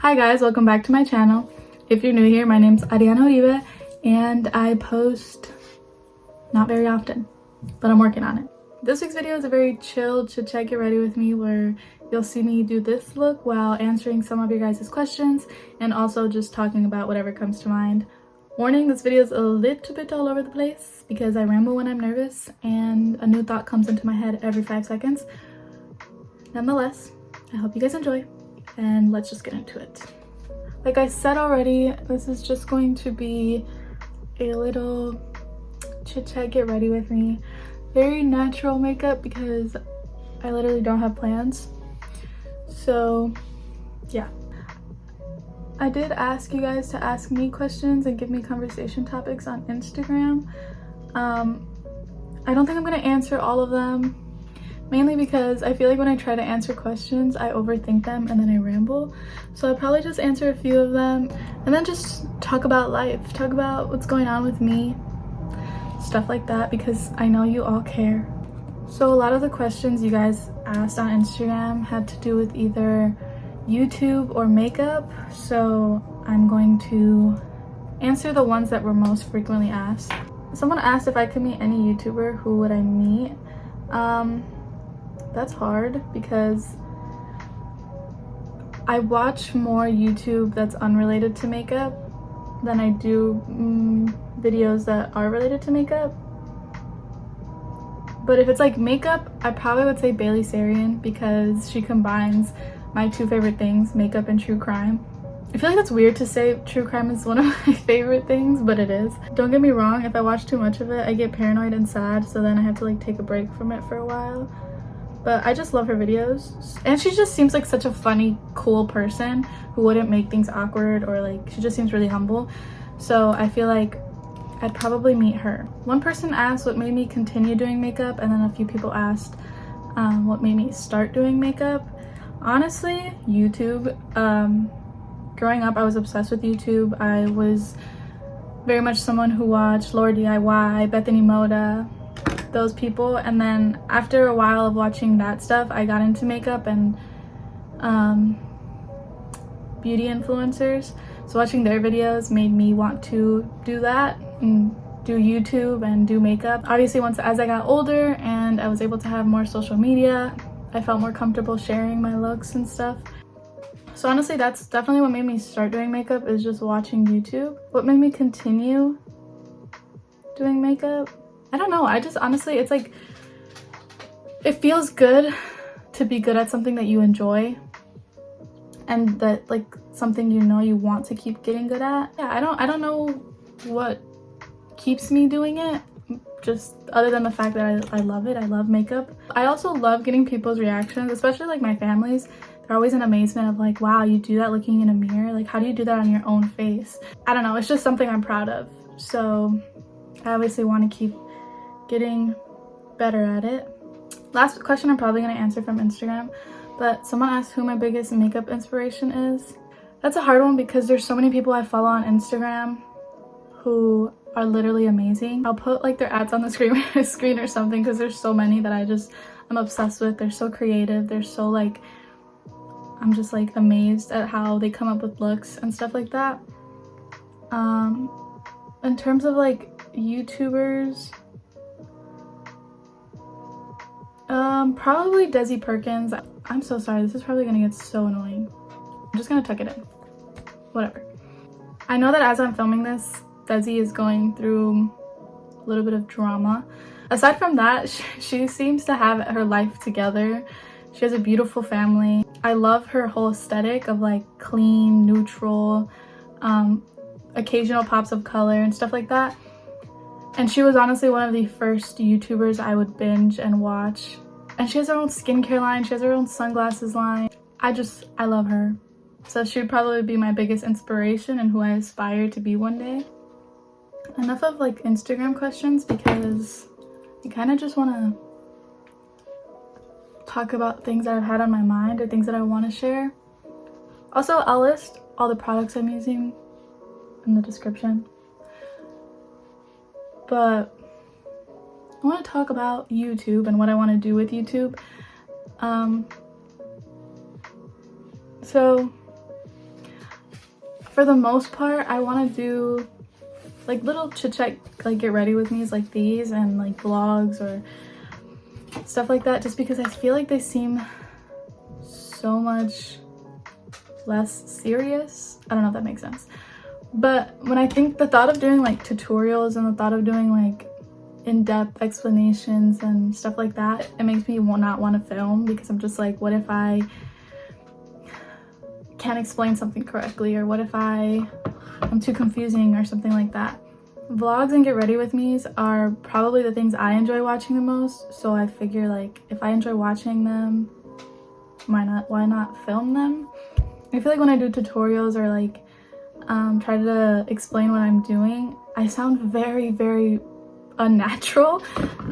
Hi guys, welcome back to my channel. If you're new here, my name's Ariana Uribe and I post not very often, but I'm working on it. This week's video is a very chill chit chat get ready with me where you'll see me do this look while answering some of your guys' questions and also just talking about whatever comes to mind. Warning, this video is a little bit all over the place because I ramble when I'm nervous and a new thought comes into my head every 5 seconds. Nonetheless, I hope you guys enjoy. And let's just get into it. Like I said already, this is just going to be a little chit chat get ready with me. Very natural makeup because I literally don't have plans. So yeah. I did ask you guys to ask me questions and give me conversation topics on Instagram. I don't think I'm gonna answer all of them. Mainly because I feel like when I try to answer questions, I overthink them and then I ramble. So I'll probably just answer a few of them and then just talk about life, talk about what's going on with me, stuff like that, because I know you all care. So a lot of the questions you guys asked on Instagram had to do with either YouTube or makeup. So I'm going to answer the ones that were most frequently asked. Someone asked if I could meet any YouTuber, who would I meet? That's hard because I watch more YouTube that's unrelated to makeup than I do videos that are related to makeup. But if it's like makeup, I probably would say Bailey Sarian because she combines my two favorite things, makeup and true crime. I feel like that's weird to say true crime is one of my favorite things, but it is. Don't get me wrong, if I watch too much of it, I get paranoid and sad, so then I have to like take a break from it for a while. But I just love her videos, and she just seems like such a funny, cool person who wouldn't make things awkward, or like she just seems really humble. So I feel like I'd probably meet her. One person asked what made me continue doing makeup, and then a few people asked what made me start doing makeup. Honestly, YouTube. Growing up, I was obsessed with YouTube. I was very much someone who watched Laura DIY, Bethany Moda, those people, and then after a while of watching that stuff, I got into makeup and beauty influencers. So watching their videos made me want to do that and do YouTube and do makeup. Obviously, as I got older and I was able to have more social media, I felt more comfortable sharing my looks and stuff. So honestly, that's definitely what made me start doing makeup, is just watching YouTube. What made me continue doing makeup? I don't know. I just honestly, it's like, it feels good to be good at something that you enjoy and that like something you know you want to keep getting good at. Yeah, I don't know what keeps me doing it, just other than the fact that I love it. I love makeup. I also love getting people's reactions, especially like my family's. They're always in amazement of like, wow, you do that looking in a mirror? Like, how do you do that on your own face? I don't know, it's just something I'm proud of. So I obviously want to keep getting better at it. Last question I'm probably going to answer from Instagram, but someone asked who my biggest makeup inspiration is. That's a hard one because there's so many people I follow on Instagram who are literally amazing. I'll put like their ads on the screen or something because there's so many that I'm obsessed with. They're so creative. They're so like, I'm just like amazed at how they come up with looks and stuff like that. In terms of like YouTubers, probably Desi Perkins. I'm so sorry, this is probably gonna get so annoying. I'm just gonna tuck it in. Whatever. I know that as I'm filming this, Desi is going through a little bit of drama. Aside from that, she seems to have her life together. She has a beautiful family. I love her whole aesthetic of like clean, neutral, occasional pops of color and stuff like that. And she was honestly one of the first YouTubers I would binge and watch. And she has her own skincare line. She has her own sunglasses line. I love her. So she would probably be my biggest inspiration and who I aspire to be one day. Enough of like Instagram questions because I kind of just want to talk about things that I've had on my mind or things that I want to share. Also, I'll list all the products I'm using in the description. But I want to talk about YouTube and what I want to do with YouTube. So for the most part, I want to do like little chit chat, like get ready with me's like these, and like vlogs or stuff like that, just because I feel like they seem so much less serious. I don't know if that makes sense. But when I think the thought of doing like tutorials and the thought of doing like in-depth explanations and stuff like that, it makes me not want to film, because I'm just like, what if I can't explain something correctly, or what if I'm too confusing or something like that. Vlogs and get ready with me's are probably the things I enjoy watching the most, so I figure like if I enjoy watching them, why not film them? I feel like when I do tutorials or like try to explain what I'm doing, I sound very, very unnatural,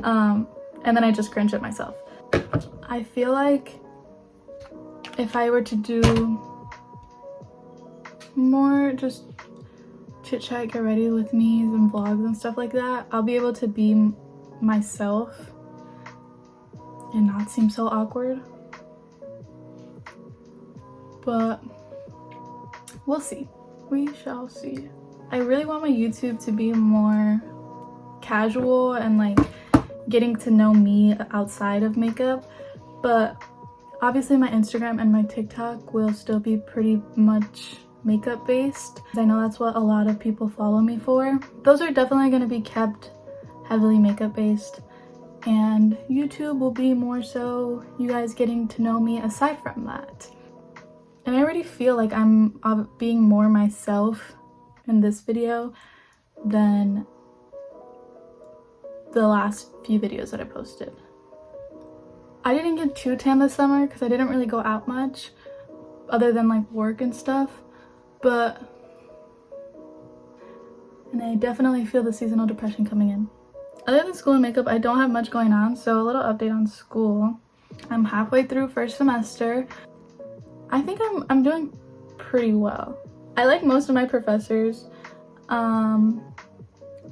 and then I just cringe at myself. I feel like if I were to do more just chit chat, get ready with me's and vlogs and stuff like that, I'll be able to be myself and not seem so awkward. But we'll see. We shall see. I really want my YouTube to be more casual and like getting to know me outside of makeup, but obviously my Instagram and my TikTok will still be pretty much makeup based. I know that's what a lot of people follow me for. Those are definitely going to be kept heavily makeup based, and YouTube will be more so you guys getting to know me aside from that. And I already feel like I'm being more myself in this video than the last few videos that I posted. I didn't get too tan this summer because I didn't really go out much other than like work and stuff, and I definitely feel the seasonal depression coming in. Other than school and makeup, I don't have much going on, so a little update on school. I'm halfway through first semester. I think I'm doing pretty well. I like most of my professors. I'm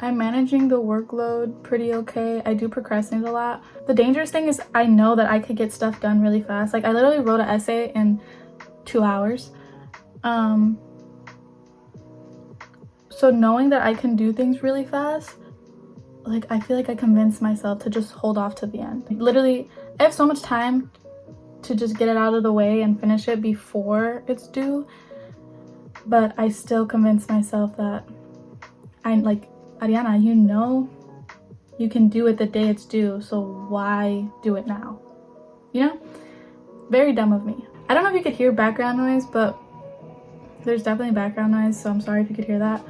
managing the workload pretty okay. I do procrastinate a lot. The dangerous thing is I know that I could get stuff done really fast. Like I literally wrote an essay in 2 hours. So knowing that I can do things really fast, like I feel like I convinced myself to just hold off to the end. Literally, I have so much time to just get it out of the way and finish it before it's due, but I still convince myself that I'm like, Ariana, you know you can do it the day it's due, so why do it now? You know? Very dumb of me. I don't know if you could hear background noise, but there's definitely background noise, so I'm sorry if you could hear that.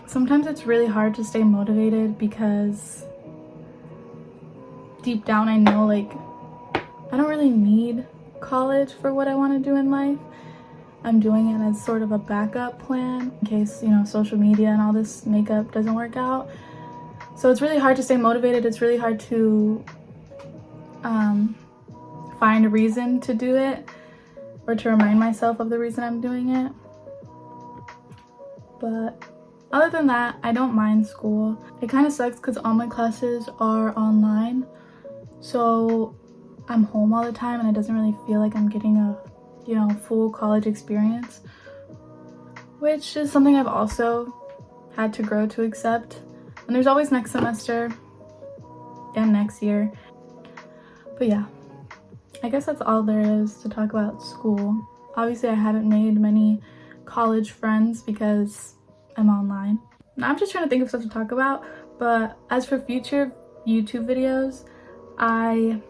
Sometimes it's really hard to stay motivated because deep down I know like I don't really need college for what I want to do in life. I'm doing it as sort of a backup plan in case, you know, social media and all this makeup doesn't work out. So it's really hard to stay motivated. It's really hard to find a reason to do it or to remind myself of the reason I'm doing it. But other than that, I don't mind school. It kind of sucks because all my classes are online. So I'm home all the time and it doesn't really feel like I'm getting a, you know, full college experience, which is something I've also had to grow to accept. And there's always next semester and next year. But yeah, I guess that's all there is to talk about school. Obviously, I haven't made many college friends because I'm online. Now I'm just trying to think of stuff to talk about, but as for future YouTube videos, I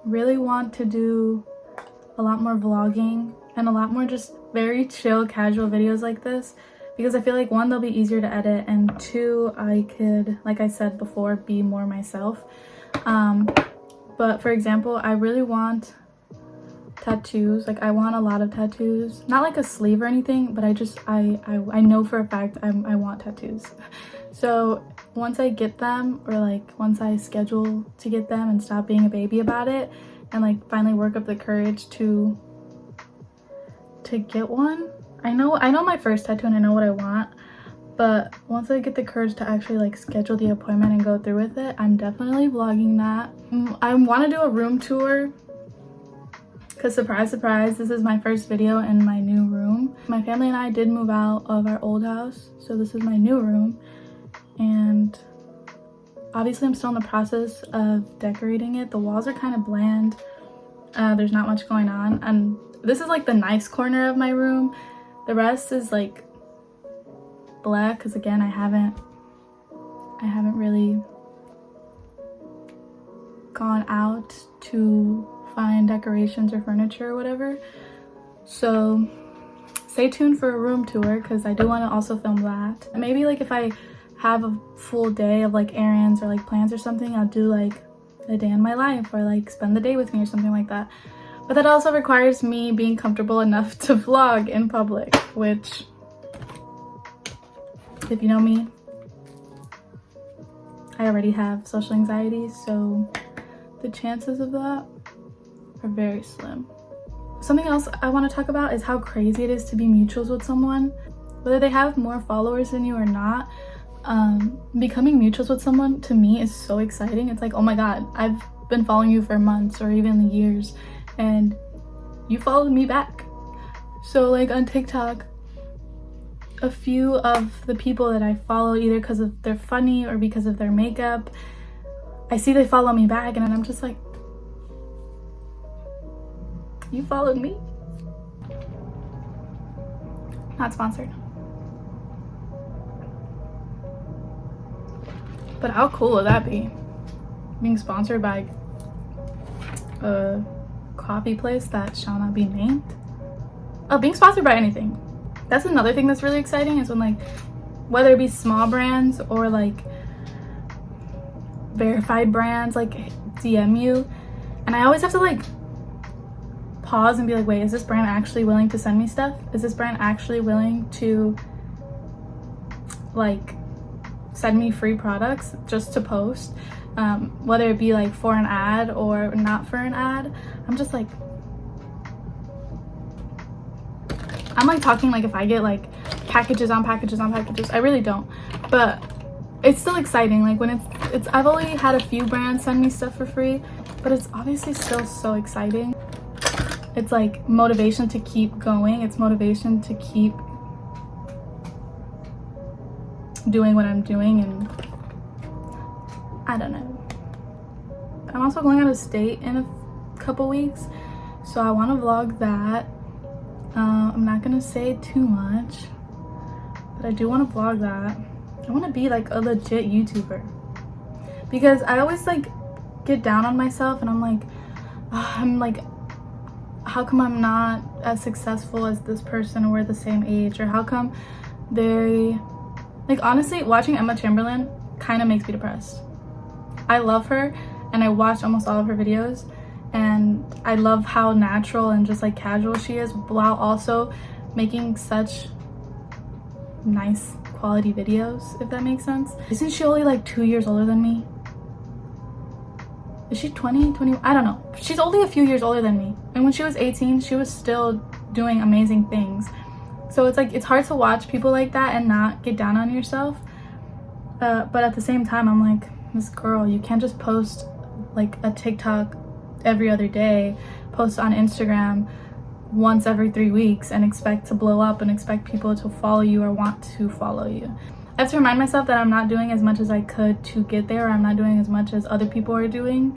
really want to do a lot more vlogging and a lot more just very chill, casual videos like this, because I feel like one, they'll be easier to edit, and two, I could, like I said before, be more myself. But for example, I really want tattoos. Like I want a lot of tattoos, not like a sleeve or anything, but I know for a fact I want tattoos. So once I get them, or like once I schedule to get them and stop being a baby about it, and like finally work up the courage to get one. I know my first tattoo and I know what I want, but once I get the courage to actually like schedule the appointment and go through with it, I'm definitely vlogging that. I want to do a room tour because because surprise, surprise, this is my first video in my new room. My family and I did move out of our old house, so this is my new room. And obviously I'm still in the process of decorating it. The walls are kind of bland. There's not much going on. And this is like the nice corner of my room. The rest is like black because again, I haven't really gone out to find decorations or furniture or whatever. So stay tuned for a room tour because I do want to also film that. Maybe like if I have a full day of like errands or like plans or something, I'll do like a day in my life or like spend the day with me or something like that. But that also requires me being comfortable enough to vlog in public, which, if you know me, I already have social anxiety, so the chances of that are very slim. Something else I want to talk about is how crazy it is to be mutuals with someone. Whether they have more followers than you or not, becoming mutuals with someone to me is so exciting. It's like, oh my god, I've been following you for months or even years and you followed me back. So like on TikTok, a few of the people that I follow, either because of they're funny or because of their makeup, I see they follow me back and I'm just like, you followed me? Not sponsored. But how cool would that be? Being sponsored by a coffee place that shall not be named. Oh, being sponsored by anything. That's another thing that's really exciting is when like, whether it be small brands or like verified brands like DM you, and I always have to like pause and be like, wait, is this brand actually willing to send me stuff? Is this brand actually willing to like send me free products just to post, whether it be like for an ad or not for an ad? I'm just like, I'm like talking like if I get like packages on packages on packages. I really don't, but it's still exciting. Like when it's I've only had a few brands send me stuff for free, but it's obviously still so exciting. It's like motivation to keep going. It's motivation to keep doing what I'm doing, and I don't know. I'm also going out of state in a couple weeks, so I want to vlog that. I'm not gonna say too much, but I do want to vlog that. I want to be like a legit YouTuber because I always like get down on myself and I'm like, how come I'm not as successful as this person or we're the same age, or how come they, like, honestly watching Emma Chamberlain kind of makes me depressed. I love her and I watch almost all of her videos and I love how natural and just like casual she is while also making such nice quality videos, if that makes sense. Isn't she only like 2 years older than me? Is she 20? I don't know. She's only a few years older than me. And when she was 18, she was still doing amazing things. So it's like, it's hard to watch people like that and not get down on yourself. But at the same time, I'm like, this girl, you can't just post like a TikTok every other day, post on Instagram once every 3 weeks and expect to blow up and expect people to follow you or want to follow you. I have to remind myself that I'm not doing as much as I could to get there, or I'm not doing as much as other people are doing,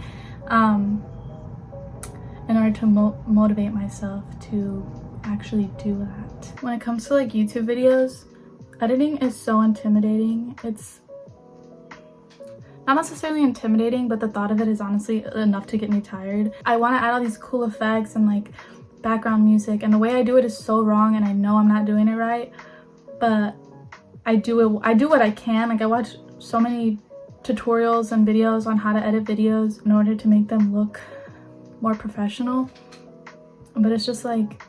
in order to motivate myself to actually do that. When it comes to like YouTube videos, editing is so intimidating. It's not necessarily intimidating, but the thought of it is honestly enough to get me tired. I want to add all these cool effects and like background music, and the way I do it is so wrong and I know I'm not doing it right, but I do what I can. Like I watch so many tutorials and videos on how to edit videos in order to make them look more professional, but it's just like,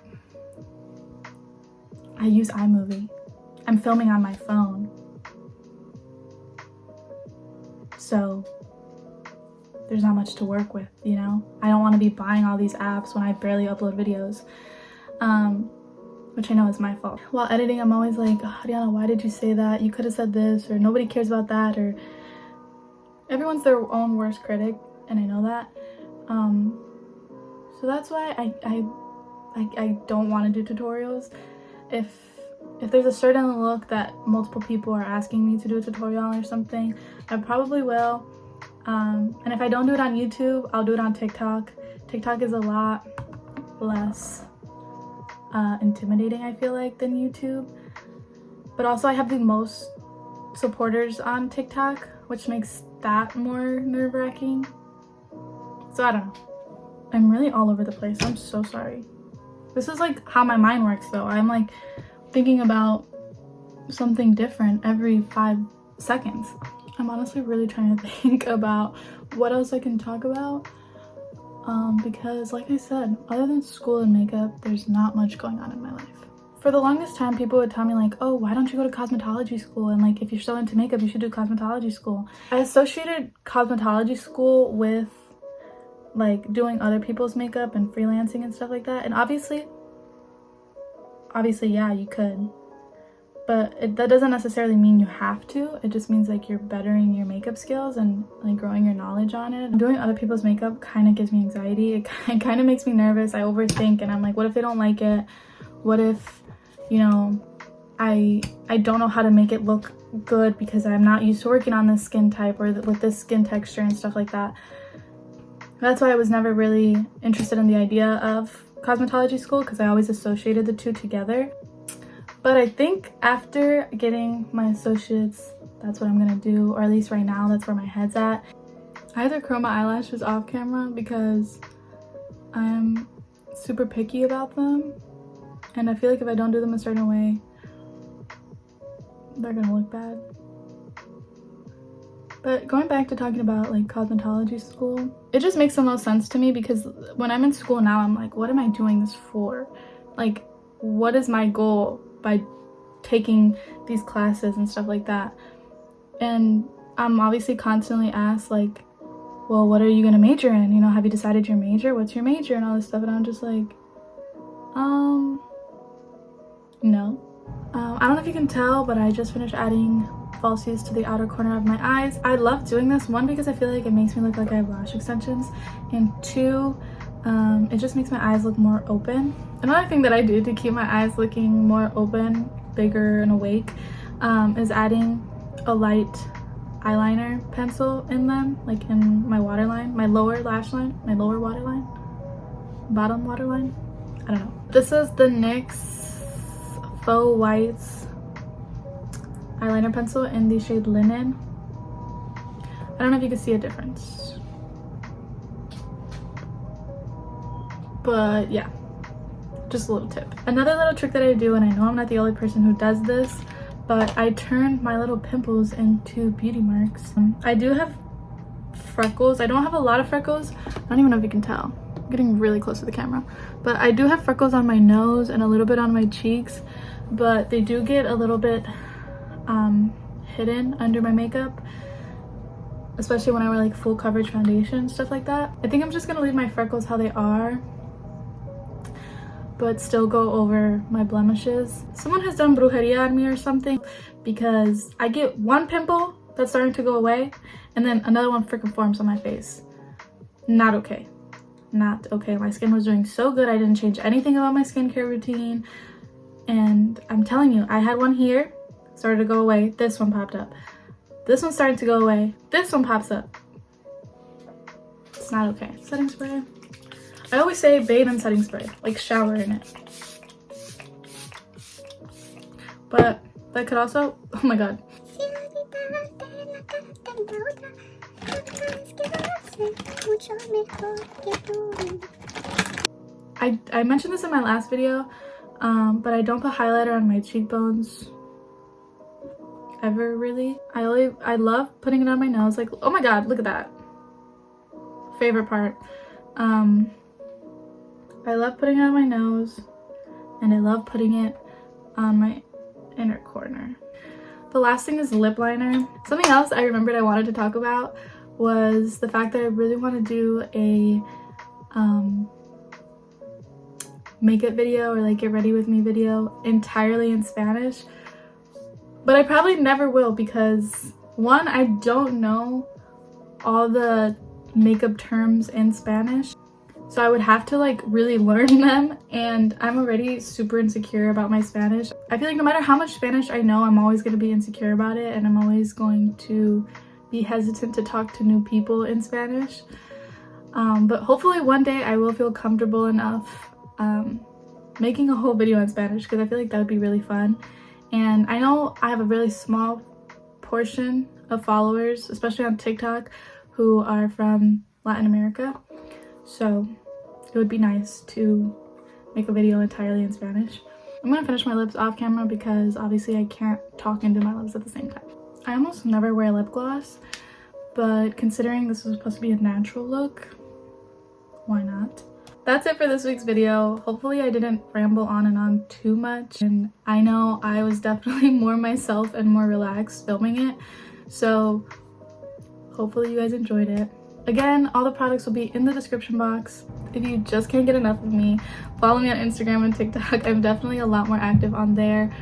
I use iMovie. I'm filming on my phone, so there's not much to work with, you know? I don't want to be buying all these apps when I barely upload videos, which I know is my fault. While editing, I'm always like, oh, Diana, why did you say that? You could have said this, or nobody cares about that, or everyone's their own worst critic, and I know that. So that's why I don't want to do tutorials. If there's a certain look that multiple people are asking me to do a tutorial on or something, I probably will. And if I don't do it on YouTube, I'll do it on TikTok. TikTok is a lot less intimidating, I feel like, than YouTube. But also I have the most supporters on TikTok, which makes that more nerve-wracking. So I don't know. I'm really all over the place. I'm so sorry. This is like how my mind works though. I'm like thinking about something different every 5 seconds. I'm honestly really trying to think about what else I can talk about. Because like I said, other than school and makeup, there's not much going on in my life. For the longest time, people would tell me like, oh, why don't you go to cosmetology school? And like, if you're so into makeup, you should do cosmetology school. I associated cosmetology school with like doing other people's makeup and freelancing and stuff like that. And obviously, yeah, you could. But that doesn't necessarily mean you have to. It just means like you're bettering your makeup skills and like growing your knowledge on it. Doing other people's makeup kind of gives me anxiety. It kind of makes me nervous. I overthink and I'm like, what if they don't like it? What if, you know, I don't know how to make it look good because I'm not used to working on this skin type or with this skin texture and stuff like that. That's why I was never really interested in the idea of cosmetology school, because I always associated the two together. But I think after getting my associates, that's what I'm gonna do, or at least right now, that's where my head's at. I either curl my eyelashes off camera because I'm super picky about them, and I feel like if I don't do them a certain way, they're gonna look bad. But going back to talking about like cosmetology school, it just makes the most sense to me, because when I'm in school now, I'm like, what am I doing this for? Like, what is my goal by taking these classes and stuff like that? And I'm obviously constantly asked like, well, what are you gonna major in? You know, have you decided your major? What's your major? And all this stuff. And I'm just like, no. I don't know if you can tell, but I just finished adding falsies to the outer corner of my eyes. I love doing this, one, because I feel like it makes me look like I have lash extensions, and two, it just makes my eyes look more open. Another thing that I do to keep my eyes looking more open, bigger, and awake is adding a light eyeliner pencil in them, like in my waterline, my lower lash line, my lower waterline, bottom waterline. I don't know. This is the NYX Faux Whites eyeliner pencil in the shade Linen. I don't know if you can see a difference, but yeah, just a little tip. Another little trick that I do, and I know I'm not the only person who does this, but I turn my little pimples into beauty marks. I do have freckles. I don't have a lot of freckles. I don't even know if you can tell. I'm getting really close to the camera, but I do have freckles on my nose and a little bit on my cheeks, but they do get a little bit hidden under my makeup, especially when I wear like full coverage foundation, stuff like that. I think I'm just gonna leave my freckles how they are, but still go over my blemishes. Someone has done brujeria on me or something, because I get one pimple that's starting to go away and then another one freaking forms on my face. Not okay. Not okay. My skin was doing so good. I didn't change anything about my skincare routine, and I'm telling you, I had one here, started to go away, this one popped up, this one started to go away, this one pops up. It's not okay. Setting spray. I always say bathe in setting spray, like shower in it. But that could also, oh my god. I mentioned this in my last video, but I don't put highlighter on my cheekbones ever, really. I love putting it on my nose, like, oh my god, look at that. Favorite part. I love putting it on my nose, and I love putting it on my inner corner. The last thing is lip liner. Something else I remembered I wanted to talk about was the fact that I really want to do a makeup video, or like get ready with me video, entirely in Spanish. But I probably never will, because one, I don't know all the makeup terms in Spanish. So I would have to like really learn them, and I'm already super insecure about my Spanish. I feel like no matter how much Spanish I know, I'm always going to be insecure about it, and I'm always going to be hesitant to talk to new people in Spanish. But hopefully one day I will feel comfortable enough making a whole video in Spanish, because I feel like that would be really fun. And I know I have a really small portion of followers, especially on TikTok, who are from Latin America. So it would be nice to make a video entirely in Spanish. I'm gonna finish my lips off camera because obviously I can't talk and do my lips at the same time. I almost never wear lip gloss, but considering this is supposed to be a natural look, why not? That's it for this week's video. Hopefully I didn't ramble on and on too much, and I know I was definitely more myself and more relaxed filming it, so hopefully you guys enjoyed it. Again, all the products will be in the description box. If you just can't get enough of me, follow me on Instagram and TikTok. I'm definitely a lot more active on there,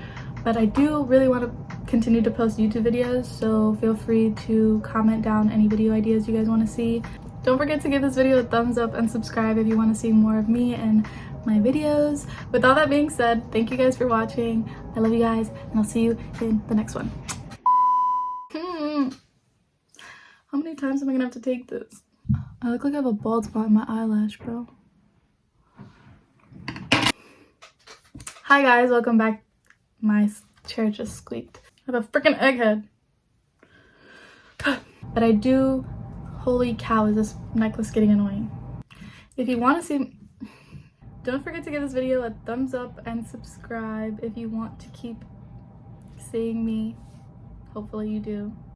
but I do really want to continue to post YouTube videos, so feel free to comment down any video ideas you guys want to see. Don't forget to give this video a thumbs up and subscribe if you want to see more of me and my videos. With all that being said, thank you guys for watching. I love you guys, and I'll see you in the next one. How many times am I gonna have to take this? I look like I have a bald spot in my eyelash, bro. Hi guys, welcome back. My chair just squeaked. I have a freaking egghead. But I do, holy cow, is this necklace getting annoying. If you want to see, don't forget to give this video a thumbs up and subscribe if you want to keep seeing me. Hopefully you do.